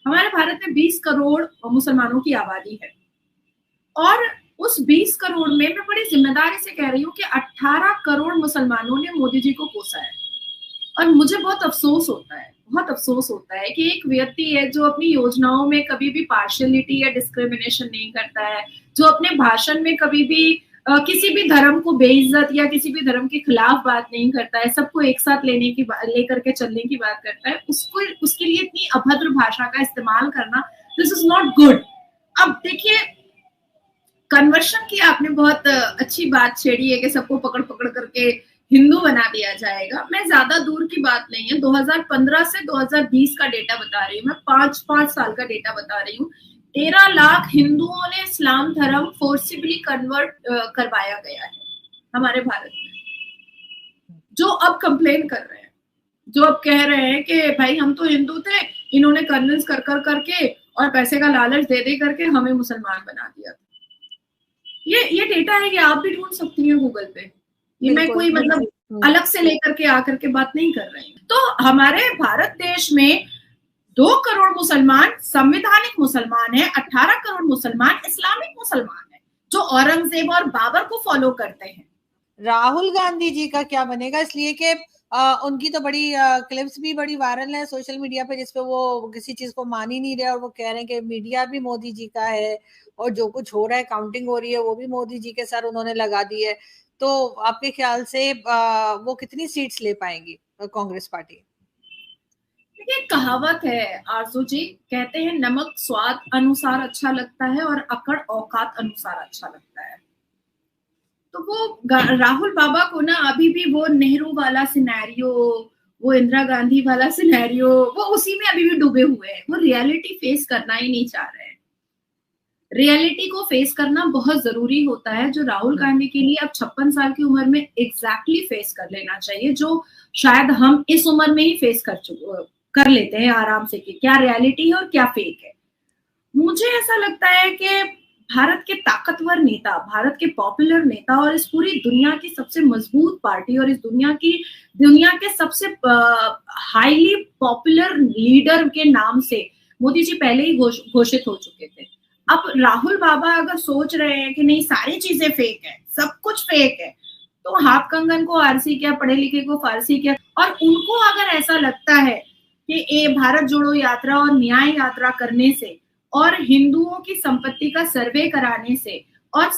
हमारे भारत में 20 करोड़ मुसलमानों की आबादी है और उस 20 करोड़ में मैं बड़ी जिम्मेदारी से कह रही हूँ कि 18 करोड़ मुसलमानों ने मोदी जी को कोसा है। और मुझे बहुत अफसोस होता है कि एक व्यक्ति है जो अपनी योजनाओं में कभी भी पार्शियलिटी या डिस्क्रिमिनेशन नहीं करता है, जो अपने भाषण में कभी भी किसी भी धर्म को बेइज्जत या किसी भी धर्म के खिलाफ बात नहीं करता है, सबको एक साथ लेकर के चलने की बात करता है, उसके लिए इतनी अभद्र भाषा का इस्तेमाल करना, दिस इज नॉट गुड। अब देखिए, कन्वर्शन की आपने बहुत अच्छी बात छेड़ी है कि सबको पकड़ पकड़ करके हिंदू बना दिया जाएगा। मैं ज्यादा दूर की बात नहीं है, 2015 से 2020 का डेटा बता रही हूँ मैं, 5 साल का डेटा बता रही हूँ। 13 लाख हिंदुओं ने इस्लाम धर्म फोर्सिबली कन्वर्ट करवाया गया है हमारे भारत में, जो अब कंप्लेन कर रहे हैं, जो अब कह रहे हैं कि भाई हम तो हिंदू थे, इन्होंने कन्विंस कर करके और पैसे का लालच दे करके हमें मुसलमान बना दिया। ये डेटा है, ये आप भी ढूंढ सकती हैं गूगल पे। ये मैं कोई मतलब अलग से लेकर के आकर के बात नहीं कर रही हूँ। तो हमारे भारत देश में 2 करोड़ मुसलमान संवैधानिक मुसलमान है, 18 करोड़ मुसलमान इस्लामिक मुसलमान है, जो औरंगजेब और बाबर को फॉलो करते हैं। राहुल गांधी जी का क्या बनेगा, इसलिए कि उनकी तो बड़ी क्लिप्स भी बड़ी वायरल है सोशल मीडिया पे, जिसपे वो किसी चीज को मान ही नहीं रहे और वो कह रहे हैं कि मीडिया भी मोदी जी का है और जो कुछ हो रहा है, काउंटिंग हो रही है, वो भी मोदी जी के सर उन्होंने लगा दी है। तो आपके ख्याल से वो कितनी सीट्स ले पाएंगी कांग्रेस पार्टी? देखिए, कहावत है आरजू जी, कहते हैं नमक स्वाद अनुसार अच्छा लगता है और अकड़ औकात अनुसार अच्छा लगता है। तो वो राहुल बाबा को ना अभी भी वो नेहरू वाला सिनेरियो, वो इंदिरा गांधी वाला सिनेरियो, वो उसी में अभी भी डूबे हुए हैं। वो रियलिटी फेस करना ही नहीं चाह रहे हैं। रियलिटी को फेस करना बहुत जरूरी होता है, जो राहुल गांधी के लिए अब 56 साल की उम्र में एग्जैक्टली फेस कर लेना चाहिए, जो शायद हम इस उम्र में ही फेस कर लेते हैं आराम से कि क्या रियलिटी है और क्या फेक है। मुझे ऐसा लगता है कि भारत के ताकतवर नेता, भारत के पॉपुलर नेता और इस पूरी दुनिया की सबसे मजबूत पार्टी और इस दुनिया के सबसे हाईली पॉपुलर लीडर के नाम से मोदी जी पहले ही घोषित हो चुके थे। अब राहुल बाबा अगर सोच रहे हैं कि नहीं सारी चीजें फेक है, सब कुछ फेक है, तो हाथ कंगन को आरसी क्या, पढ़े लिखे को फारसी क्या। और उनको अगर ऐसा लगता है कि भारत जोड़ो यात्रा और न्याय यात्रा करने से और हिंदुओं की संपत्ति का सर्वे कराने से और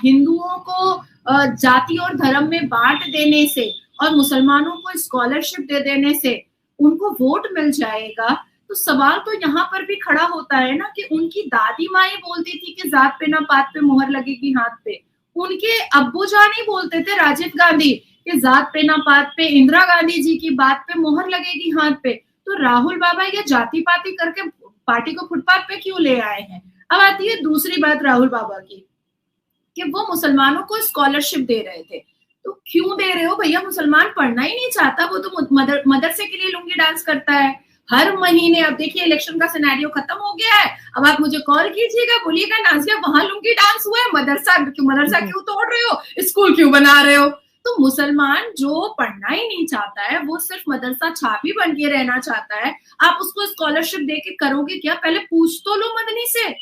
हिंदुओं को जाति और धर्म में बांट देने से और मुसलमानों को स्कॉलरशिप दे देने से उनको वोट मिल जाएगा, तो सवाल तो यहाँ पर भी खड़ा होता है ना कि उनकी दादी माँ ही बोलती थी कि जात पे ना पात पे मोहर लगेगी हाथ पे। उनके अब्बू जान ही बोलते थे, राजीव गांधी, कि जात पे ना पात पे, इंदिरा गांधी जी की बात पे मोहर लगेगी हाथ पे। तो राहुल बाबा ये जाति पाति करके पार्टी को फुटपाथ पे क्यों ले आए हैं। अब आती है दूसरी बात राहुल बाबा की, कि वो मुसलमानों को स्कॉलरशिप दे रहे थे। तो क्यों दे रहे हो भैया, मुसलमान पढ़ना ही नहीं चाहता, वो तो मदरसे के लिए लुंगी डांस करता है हर महीने। अब देखिए इलेक्शन का सिनेरियो खत्म हो गया है, अब आप मुझे कॉल कीजिएगा, बोलिएगा नाजिया वहां लुंगी डांस हुआ है, मदरसा क्यों तोड़ रहे हो, स्कूल क्यों बना रहे हो। तो मुसलमान जो पढ़ना ही नहीं चाहता है, वो सिर्फ मदरसा छापी बन के रहना चाहता है, आप उसको स्कॉलरशिप देके करोगे क्या? पहले पूछ तो लो मदनी से।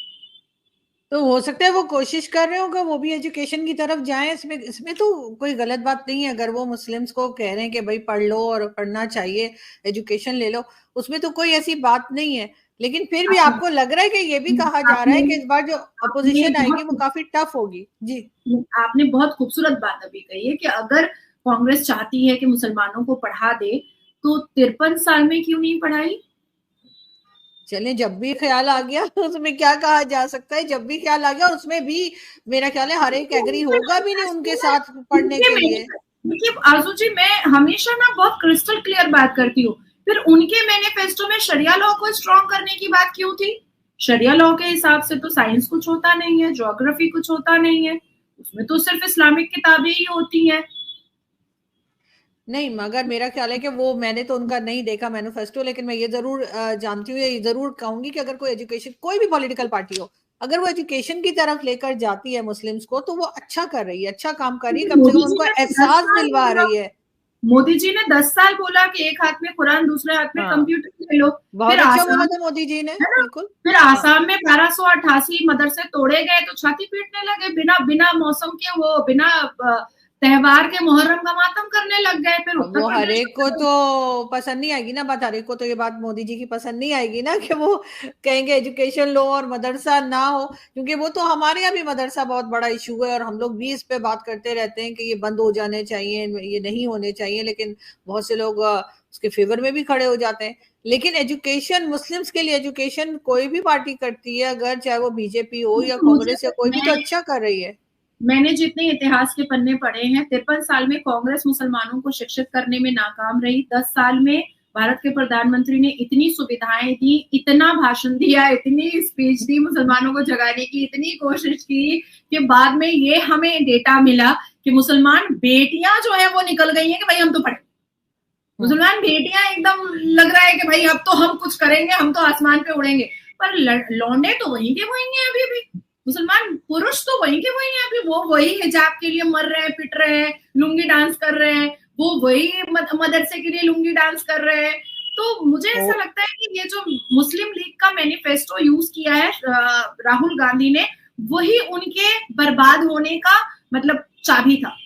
तो हो सकता है वो कोशिश कर रहे हो कि वो भी एजुकेशन की तरफ जाएं। इसमें तो कोई गलत बात नहीं है। अगर वो मुस्लिम्स को कह रहे हैं कि भाई पढ़ लो और पढ़ना चाहिए, एजुकेशन ले लो, उसमें तो कोई ऐसी बात नहीं है। लेकिन फिर भी आपको लग रहा है कि ये भी कहा जा रहा है कि इस बार जो अपोजिशन आएगी वो काफी टफ होगी। जी, आपने बहुत खूबसूरत बात अभी कही है कि अगर कांग्रेस चाहती है कि मुसलमानों को पढ़ा दे, तो 53 साल में क्यों नहीं पढ़ाई। चले, जब भी ख्याल आ गया उसमें क्या कहा जा सकता है, जब भी ख्याल आ गया उसमें भी मेरा ख्याल है हर एक एग्री होगा भी नहीं उनके साथ पढ़ने के लिए। देखिए आरजू जी, मैं हमेशा ना बहुत क्रिस्टल क्लियर बात करती हूँ। फिर उनके मैनिफेस्टो में शरिया लॉ को स्ट्रॉन्ग करने की बात क्यों थी? शरिया लॉ के हिसाब से तो साइंस कुछ होता नहीं है, ज्योग्राफी कुछ होता नहीं है, उसमें तो सिर्फ इस्लामिक किताबें ही होती हैं। नहीं, मगर मेरा ख्याल है कि वो, मैंने तो उनका नहीं देखा मैनिफेस्टो, लेकिन मैं ये जरूर जानती हूँ, ये जरूर कहूंगी कि अगर कोई एजुकेशन, कोई भी पॉलिटिकल पार्टी हो, अगर वो एजुकेशन की तरफ लेकर जाती है मुस्लिम्स को, तो वो अच्छा कर रही है, अच्छा काम कर रही है, कम से कम उनको एहसास दिलवा रही है। मोदी जी ने 10 साल बोला कि एक हाथ में कुरान दूसरे हाथ में कंप्यूटर ले लो। बहुत अच्छा बोला था मोदी जी ने, बिल्कुल। फिर आसाम में 1288 मदरसे तोड़े गए तो छाती पीटने लगे, बिना बिना मौसम के, वो बिना त्योहार के मुहर्रम का मातम करने लग गए। फिर वो हर एक को तो पसंद नहीं आएगी ना बात, हर एक को तो ये बात मोदी जी की पसंद नहीं आएगी ना कि वो कहेंगे एजुकेशन लो और मदरसा ना हो, क्योंकि वो तो हमारे यहाँ भी मदरसा बहुत बड़ा इशू है और हम लोग भी इस पे बात करते रहते हैं कि ये बंद हो जाने चाहिए, ये नहीं होने चाहिए, लेकिन बहुत से लोग उसके फेवर में भी खड़े हो जाते हैं। लेकिन एजुकेशन, मुस्लिम्स के लिए एजुकेशन कोई भी पार्टी करती है, अगर चाहे वो बीजेपी हो या कांग्रेस या कोई भी, तो अच्छा कर रही है। मैंने जितने इतिहास के पन्ने पढ़े हैं, 53 साल में कांग्रेस मुसलमानों को शिक्षित करने में नाकाम रही। 10 साल में भारत के प्रधानमंत्री ने इतनी सुविधाएं दी, इतना भाषण दिया, इतनी स्पीच दी, मुसलमानों को जगाने की इतनी कोशिश की कि बाद में ये हमें डेटा मिला कि मुसलमान बेटियां जो है वो निकल गई हैं कि भाई हम तो पढ़े। मुसलमान बेटियां एकदम लग रहा है कि भाई अब तो हम कुछ करेंगे, हम तो आसमान पे उड़ेंगे, पर लौंडे तो वहीं के वहीं हैं अभी भी। मुसलमान पुरुष तो वहीं के वहीं हैं अभी, वो वही हिजाब के लिए मर रहे हैं, पिट रहे हैं, लुंगी डांस कर रहे हैं, वो वही मदरसे के लिए लुंगी डांस कर रहे हैं। तो मुझे ऐसा लगता है कि ये जो मुस्लिम लीग का मैनिफेस्टो यूज किया है राहुल गांधी ने, वही उनके बर्बाद होने का मतलब चाबी था।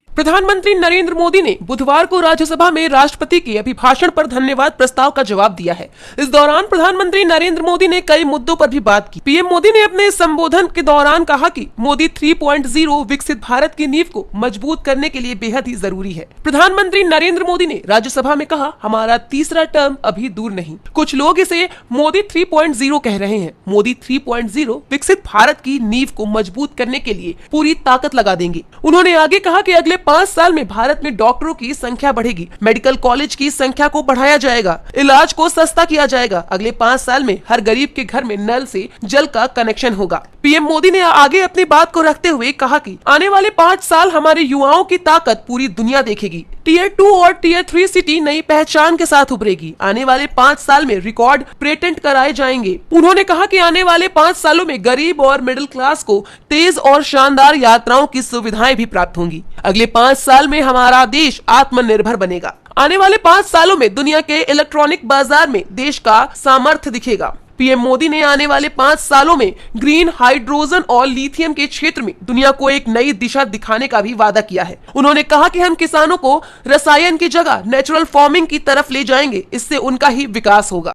प्रधानमंत्री नरेंद्र मोदी ने बुधवार को राज्यसभा में राष्ट्रपति के अभिभाषण पर धन्यवाद प्रस्ताव का जवाब दिया है। इस दौरान प्रधानमंत्री नरेंद्र मोदी ने कई मुद्दों पर भी बात की। पीएम मोदी ने अपने संबोधन के दौरान कहा कि मोदी 3.0 विकसित भारत की नींव को मजबूत करने के लिए बेहद ही जरूरी है। प्रधानमंत्री नरेंद्र मोदी ने राज्यसभा में कहा, हमारा तीसरा टर्म अभी दूर नहीं। कुछ लोग इसे मोदी 3.0 कह रहे हैं। मोदी 3.0 विकसित भारत की नींव को मजबूत करने के लिए पूरी ताकत लगा देंगे। उन्होंने आगे कहा कि अगले 5 साल में भारत में डॉक्टरों की संख्या बढ़ेगी, मेडिकल कॉलेज की संख्या को बढ़ाया जाएगा, इलाज को सस्ता किया जाएगा। अगले 5 साल में हर गरीब के घर में नल से जल का कनेक्शन होगा। पीएम मोदी ने आगे अपनी बात को रखते हुए कहा कि आने वाले 5 साल हमारे युवाओं की ताकत पूरी दुनिया देखेगी। टियर 2 और टियर 3 सिटी नई पहचान के साथ उभरेगी। आने वाले 5 साल में रिकॉर्ड पेटेंट कराए जाएंगे। उन्होंने कहा कि आने वाले 5 सालों में गरीब और मिडिल क्लास को तेज और शानदार यात्राओं की सुविधाएं भी प्राप्त होंगी। अगले 5 साल में हमारा देश आत्मनिर्भर बनेगा। आने वाले 5 सालों में दुनिया के इलेक्ट्रॉनिक बाजार में देश का सामर्थ्य दिखेगा। पीएम मोदी ने आने वाले 5 सालों में ग्रीन, हाइड्रोजन और लिथियम के क्षेत्र में दुनिया को एक नई दिशा दिखाने का भी वादा किया है। उन्होंने कहा कि हम किसानों को रसायन की जगह नेचुरल फार्मिंग की तरफ ले जाएंगे, इससे उनका ही विकास होगा।